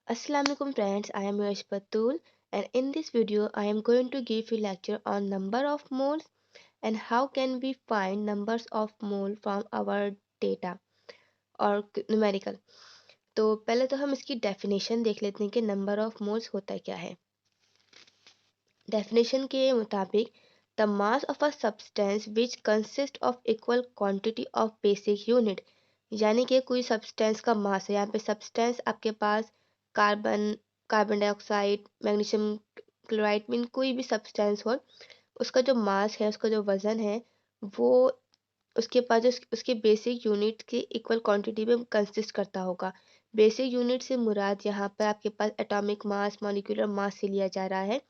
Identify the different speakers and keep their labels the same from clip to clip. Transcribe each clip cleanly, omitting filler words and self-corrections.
Speaker 1: Assalamualaikum friends, I am Yash Patul and in this video I am going to give you lecture on number of moles and how can we find numbers of mole from our data और numerical। तो पहले तो हम इसकी definition देख लेते हैं कि नंबर ऑफ मोल्स होता क्या है। डेफिनेशन के मुताबिक the mass of a substance which consist of equal quantity of basic unit, यानी कि कोई सब्सटेंस का मास है। यहाँ पे सब्सटेंस आपके पास carbon carbon dioxide magnesium chloride mean कोई भी सब्सटेंस हो, उसका जो मास है उसका जो वज़न है वो उसके पास जो उसके बेसिक यूनिट की इक्वल क्वांटिटी में कंसिस्ट करता होगा। बेसिक यूनिट से मुराद यहाँ पर आपके पास एटॉमिक मास मॉलिक्यूलर मास से लिया जा रहा है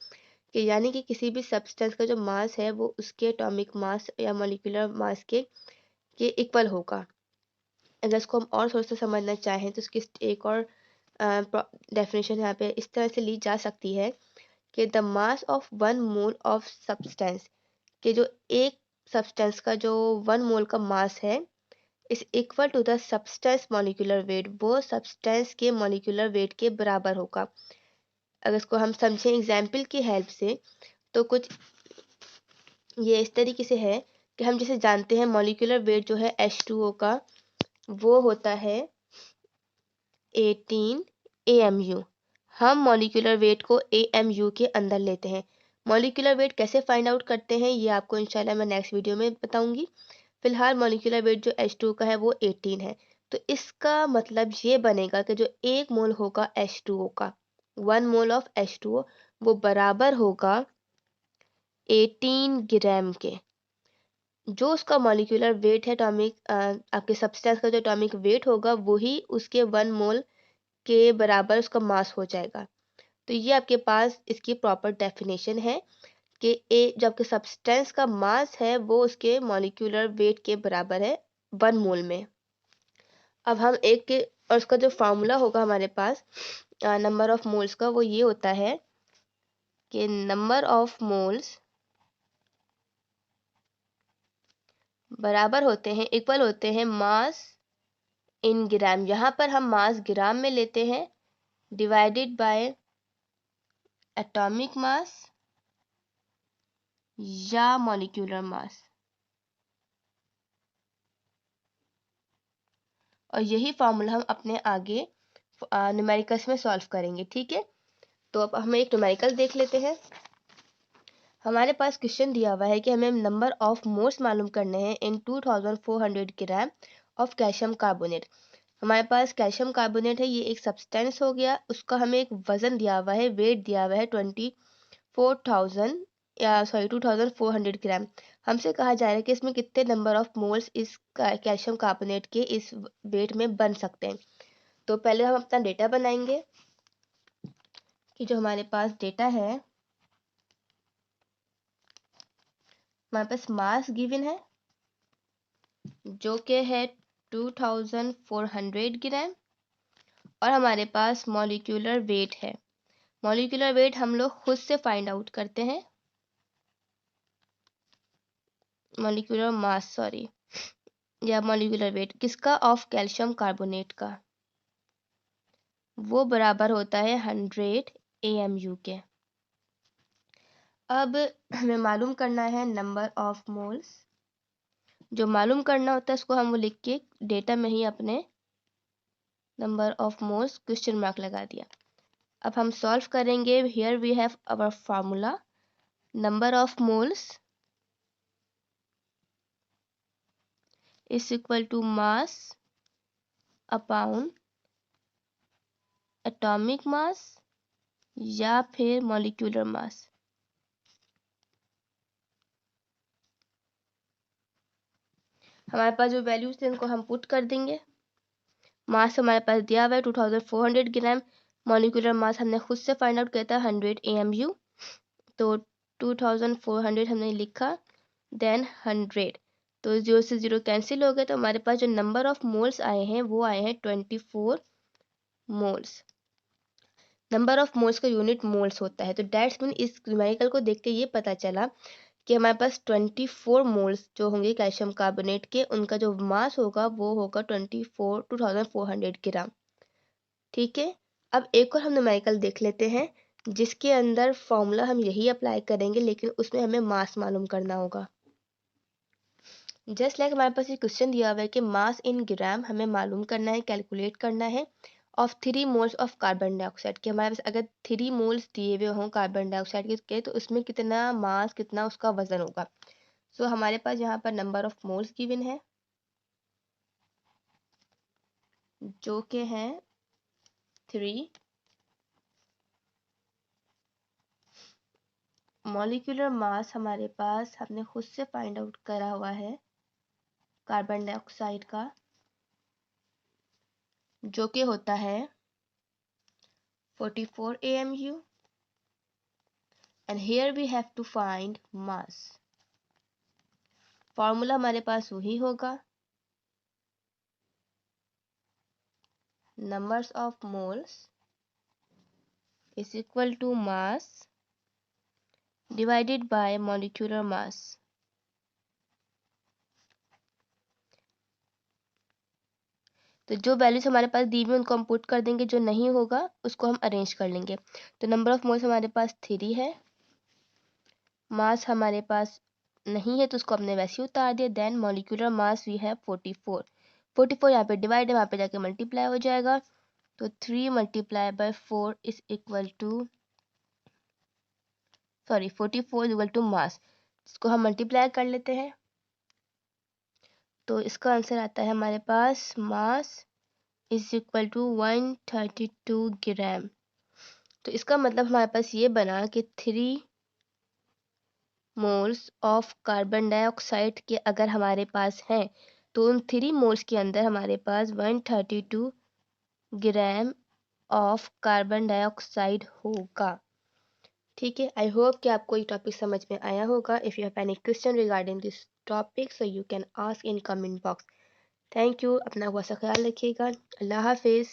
Speaker 1: कि यानी कि किसी भी सब्सटेंस का जो मास है वो उसके एटॉमिक मास या मॉलिक्यूलर मास के इक्वल होगा। अगर इसको हम और थोड़ा सा समझना चाहें तो इसकी एक और डेफिनेशन यहाँ पे इस तरह से ली जा सकती है कि the mass of one mole of substance, कि जो एक सब्सटेंस का जो वन मोल का मास है is equal to the substance molecular weight, वो सब्सटेंस के मॉलिक्यूलर वेट के बराबर होगा। अगर इसको हम समझें एग्जाम्पल की हेल्प से तो कुछ ये इस तरीके से है कि हम जैसे जानते हैं मॉलिक्यूलर वेट जो है H2O का वो होता है 18 AMU। हम मॉलिक्यूलर वेट को AMU के अंदर लेते हैं। मॉलिक्यूलर वेट कैसे फाइंड आउट करते हैं ये आपको इंशाल्लाह मैं नेक्स्ट वीडियो में बताऊंगी। फिलहाल मॉलिक्यूलर वेट जो H2O का है वो 18 है। तो इसका मतलब ये बनेगा कि जो एक मोल होगा H2O का, 1 मोल ऑफ H2O वो बराबर होगा 18 ग्राम के। जो उसका मॉलिक्यूलर वेट है एटॉमिक आपके सब्सटेंस का जो एटॉमिक वेट होगा वही उसके 1 मोल के बराबर उसका मास हो जाएगा। तो ये आपके पास इसकी प्रॉपर डेफिनेशन है कि जो आपके सब्सटेंस का मास है वो उसके मॉलिक्यूलर वेट के बराबर है 1 मोल में। अब हम एक के और उसका जो फार्मूला होगा हमारे पास नंबर ऑफ मोल्स का वो ये होता है कि नंबर ऑफ मोल्स बराबर होते हैं इक्वल होते हैं मास इन ग्राम। यहाँ पर हम मास ग्राम में लेते हैं डिवाइडेड बाय एटॉमिक मास या मॉलिक्यूलर मास, और यही फॉर्मूला हम अपने आगे न्यूमेरिकल्स में सॉल्व करेंगे। ठीक है, तो अब हम एक न्यूमेरिकल देख लेते हैं। हमारे पास क्वेश्चन दिया हुआ है कि हमें नंबर ऑफ मोल्स मालूम करने हैं इन 2400 ग्राम ऑफ कैल्शियम कार्बोनेट। हमारे पास कैल्शियम कार्बोनेट है, ये एक सब्सटेंस हो गया, उसका हमें एक वजन दिया हुआ है, वेट दिया हुआ है 2400 ग्राम। हमसे कहा जा रहा है कि इसमें कितने नंबर ऑफ मोल्स इस कैल्शियम कार्बोनेट के इस वेट में बन सकते हैं। तो पहले हम अपना डेटा बनाएंगे कि जो हमारे पास डेटा है, हमारे पास मास गिवन है जो कि है 2400 ग्राम और हमारे पास मॉलिक्यूलर वेट है। मॉलिक्यूलर वेट हम लोग खुद से फाइंड आउट करते हैं, मॉलिक्यूलर मास सॉरी या मॉलिक्यूलर वेट किसका, ऑफ कैल्शियम कार्बोनेट का, वो बराबर होता है 100 AMU के। अब हमें मालूम करना है नंबर ऑफ मोल्स। जो मालूम करना होता है उसको हम वो लिख के डेटा में ही अपने number of moles question mark लगा दिया। अब हम सॉल्व करेंगे। Here we have our formula, number of moles is equal to mass upon atomic mass या फिर मॉलिक्यूलर मास। हमारे पास जो वैल्यूज थे उनको हम पुट कर देंगे। मास हमारे पास दिया हुआ है 2400 ग्राम, मॉलिक्यूलर मास हमने खुद से फाइंड आउट किया था 100 AMU। तो 2400 हमने लिखा, देन 100, तो 0 से 0 कैंसिल हो गए, तो हमारे पास जो नंबर ऑफ मोल्स आए हैं वो आए हैं 24 मोल्स। नंबर ऑफ मोल्स का यूनिट मोल्स होता है, तो डेट्स मीन इस न्यूमेरिकल को देख के ये पता चला कि हमारे पास 24 मोल्स जो होंगे कैल्शियम कार्बोनेट के, उनका जो मास होगा वो होगा 2400 ग्राम। ठीक है, अब एक और हम न्यूमेरिकल देख लेते हैं, जिसके अंदर फॉर्मूला हम यही अप्लाई करेंगे, लेकिन उसमें हमें मास मालूम करना होगा। जस्ट लाइक हमारे पास ये क्वेश्चन दिया हुआ है कि मास इन ग्राम हमें मालूम करना है, कैलकुलेट करना है of 3 moles of carbon dioxide, कि हमारे पास अगर 3 मोल्स दिए हुए हों कार्बन डाइऑक्साइड के तो उसमें कितना मास, कितना उसका वजन होगा। सो हमारे पास यहाँ पर नंबर ऑफ मोल्स गिवन है, जो कि हैं 3। मॉलिक्यूलर मास हमारे पास हमने खुद से फाइंड आउट करा हुआ है कार्बन डाइऑक्साइड का, जो कि होता है 44 AMU, and here we have to find mass. Formula हमारे पास वही होगा, numbers of moles is equal to mass divided by molecular mass। तो जो वैल्यूज हमारे पास दी हुई उनको हम पुट कर देंगे, जो नहीं होगा उसको हम अरेंज कर लेंगे। तो नंबर ऑफ मोल्स हमारे पास 3 है, मास हमारे पास नहीं है तो उसको हमने वैसे ही उतार दिया। Then molecular mass we have 44। 44 यहाँ पे डिवाइड है, वहाँ पे जाके मल्टीप्लाई हो जाएगा। तो 3 multiply by 4 is equal to 44 is equal to mass. इसको हम मल्टीप्लाई कर लेते हैं, तो इसका आंसर आता है हमारे पास मास इज इक्वल टू 132 ग्राम। तो इसका मतलब हमारे पास ये बना कि 3 मोल्स ऑफ कार्बन डाइऑक्साइड के अगर हमारे पास हैं, तो उन 3 मोल्स के अंदर हमारे पास 132 ग्राम ऑफ कार्बन डाइऑक्साइड होगा। ठीक है, आई होप कि आपको ये टॉपिक समझ में आया होगा। If you have any question regarding this topic so you can ask in comment box. Thank you, अपना बहुत सा ख्याल रखिएगा। अल्लाह हाफिज़।